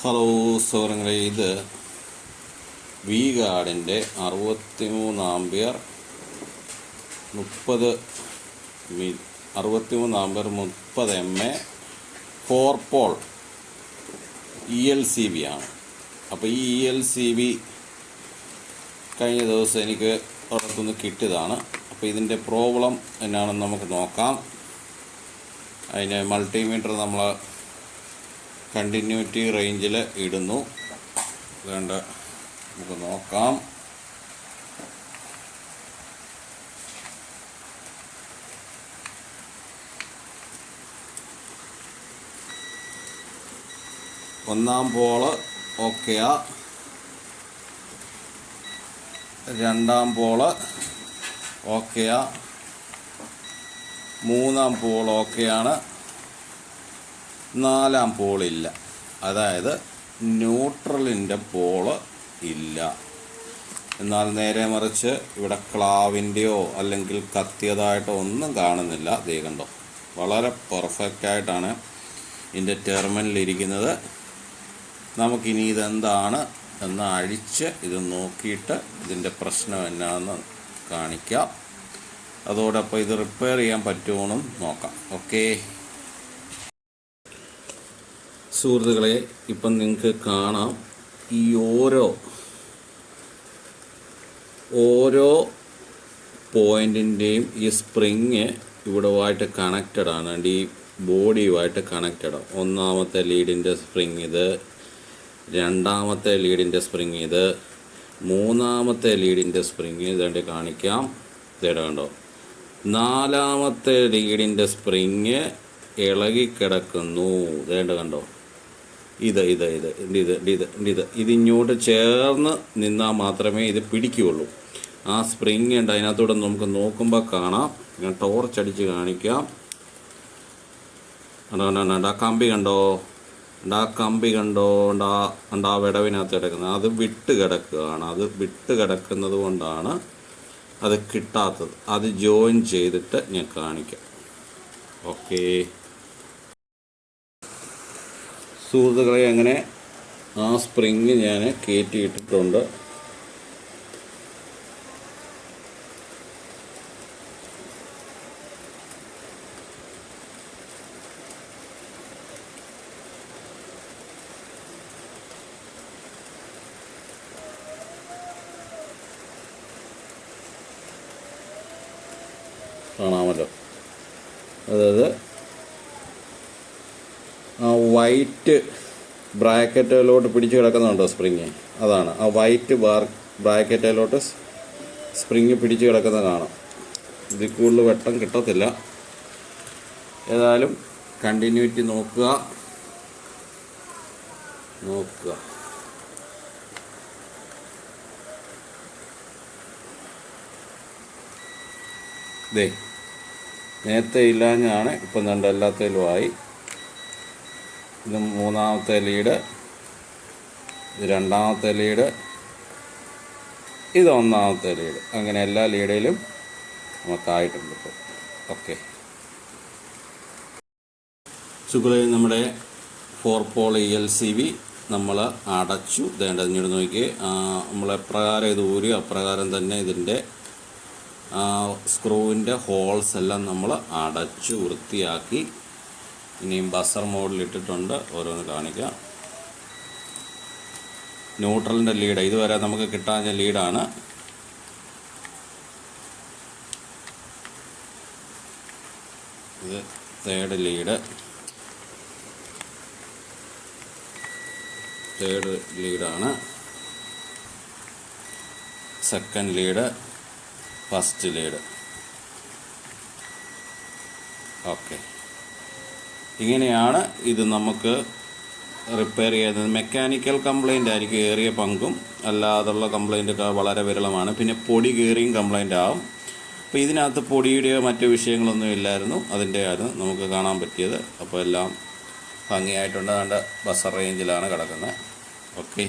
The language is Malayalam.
ഹലോ സുഹൃത്തുക്കളെ, ഇത് വി ഗാർഡിൻ്റെ 63 ആംപിയർ 30 mA 4 പോൾ ELCV ആണ്. അപ്പോൾ ഈ ELCV കഴിഞ്ഞ ദിവസം എനിക്ക് പുറത്തുനിന്ന് കിട്ടിയതാണ്. അപ്പോൾ ഇതിൻ്റെ പ്രോബ്ലം എന്നാണെന്ന് നമുക്ക് നോക്കാം. അതിന് മൾട്ടിമീറ്റർ നമ്മൾ കണ്ടിന്യൂറ്റി റേഞ്ചിൽ ഇടുന്നു. അതുകൊണ്ട് നമുക്ക് നോക്കാം. ഒന്നാം പോള് ഓക്കെയാ, രണ്ടാം പോള് ഓക്കെയാ, മൂന്നാം പോൾ ഓക്കെയാണ്, നാലാം പോളില്ല. അതായത് ന്യൂട്രലിൻ്റെ പോള് ഇല്ല. എന്നാൽ നേരെ മറിച്ച് ഇവിടെ ക്ലാവിൻ്റെയോ അല്ലെങ്കിൽ കത്തിയതായിട്ടോ ഒന്നും കാണുന്നില്ല. ദേ കണ്ടോ, വളരെ പെർഫെക്റ്റായിട്ടാണ് ഇതിൻ്റെ ടെർമിനലിരിക്കുന്നത്. നമുക്കിനി ഇതെന്താണ് എന്ന് അഴിച്ച് ഇത് നോക്കിയിട്ട് ഇതിൻ്റെ പ്രശ്നം എന്നാണെന്ന് കാണിക്കാം. അതോടൊപ്പം ഇത് റിപ്പയർ ചെയ്യാൻ പറ്റുമോന്നും നോക്കാം. ഓക്കെ സുഹൃത്തുക്കളെ, ഇപ്പം നിങ്ങൾക്ക് കാണാം ഈ ഓരോ പോയിൻറ്റിൻ്റെയും ഈ സ്പ്രിങ് ഇവിടുമായിട്ട് കണക്റ്റഡ് ആണ്. ഈ ബോഡിയുമായിട്ട് കണക്റ്റഡ്. ഒന്നാമത്തെ ലീഡിൻ്റെ സ്പ്രിങ് ഇത്, രണ്ടാമത്തെ ലീഡിൻ്റെ സ്പ്രിങ് ഇത്, മൂന്നാമത്തെ ലീഡിൻ്റെ സ്പ്രിങ് ഇതേണ്ട കാണിക്കാം. ഇതേടെ കണ്ടോ, നാലാമത്തെ ലീഡിൻ്റെ സ്പ്രിങ് ഇളകിക്കിടക്കുന്നു. ഇതേണ്ട കണ്ടോ, ഇതിങ്ങോട്ട് ചേർന്ന് നിന്നാൽ മാത്രമേ ഇത് പിടിക്കുകയുള്ളൂ. ആ സ്പ്രിങ് ഉണ്ട്, അതിനകത്തൂടെ നമുക്ക് നോക്കുമ്പോൾ കാണാം. ഞാൻ ടോർച്ച് അടിച്ച് കാണിക്കാം. കമ്പി കണ്ടോ, കമ്പി കണ്ടോ, ആ വിടവിനകത്ത് കിടക്കുന്നത് അത് വിട്ട് കിടക്കുകയാണ്. അത് വിട്ട് കിടക്കുന്നത് കൊണ്ടാണ് അത് കിട്ടാത്തത്. അത് ജോയിൻ ചെയ്തിട്ട് ഞാൻ കാണിക്കാം. ഓക്കേ സുഹൃത്തുക്കളെ, അങ്ങനെ ആ സ്പ്രിങ് ഞാൻ കയറ്റിയിട്ടിട്ടുണ്ട്. കാണാമല്ലോ, അതായത് ആ വൈറ്റ് ബ്രാക്കറ്റിലോട്ട് പിടിച്ച് കിടക്കുന്നുണ്ടോ സ്പ്രിങ്, അതാണ് ആ വൈറ്റ് ബ്രാക്കറ്റിലോട്ട് സ്പ്രിങ് പിടിച്ച് കിടക്കുന്നത് കാണാം. ഇതിൽ കൂടുതൽ വെട്ടം കിട്ടത്തില്ല. ഏതായാലും കണ്ടിന്യൂറ്റി നോക്കുക. ദേ, നേരത്തെ ഇല്ലാഞ്ഞാണ് ഇപ്പം രണ്ട് എല്ലാത്തിലും ആയി. ഇത് മൂന്നാമത്തെ ലീഡ്, ഇത് രണ്ടാമത്തെ ലീഡ്, ഇത് ഒന്നാമത്തെ ലീഡ്. അങ്ങനെ എല്ലാ ലീഡിലും നമുക്കായിട്ടുണ്ട് ഇപ്പോൾ. ഓക്കെ സുഹൃത്തുക്കളെ, നമ്മുടെ 4 പോൾ ELCV നമ്മൾ അടച്ചു. ഇങ്ങോട്ട് നോക്കി, നമ്മൾ എപ്രകാരം ഇത് ഊരി അപ്രകാരം തന്നെ ഇതിൻ്റെ സ്ക്രൂവിൻ്റെ ഹോൾസ് എല്ലാം നമ്മൾ അടച്ചു വൃത്തിയാക്കി. ഇനിയും ബസർ മോഡിലിട്ടിട്ടുണ്ട്. ഓരോന്ന് കാണിക്കാം. ന്യൂട്രലിൻ്റെ ലീഡ് ഇതുവരെ നമുക്ക് കിട്ടാഞ്ഞ ലീഡാണ്. ഇത് തേർഡ് ലീഡാണ്. Second lead, first lead. Okay, ഇങ്ങനെയാണ് ഇത് നമുക്ക് റിപ്പയർ ചെയ്യുന്നത്. മെക്കാനിക്കൽ കംപ്ലൈൻ്റ് ആയിരിക്കും ഏറിയ പങ്കും, അല്ലാതുള്ള കംപ്ലൈൻറ്റൊക്കെ വളരെ വിരളമാണ്. പിന്നെ പൊടി കയറിയും കംപ്ലൈൻ്റ് ആവും. അപ്പോൾ ഇതിനകത്ത് പൊടിയുടെയോ മറ്റു വിഷയങ്ങളൊന്നും ഇല്ലായിരുന്നു. അതിൻ്റെയാണ് നമുക്ക് കാണാൻ പറ്റിയത്. അപ്പോൾ എല്ലാം ഭംഗിയായിട്ടുണ്ട്. അതിൻ്റെ ബസർ റേഞ്ചിലാണ് കിടക്കുന്നത്. ഓക്കെ.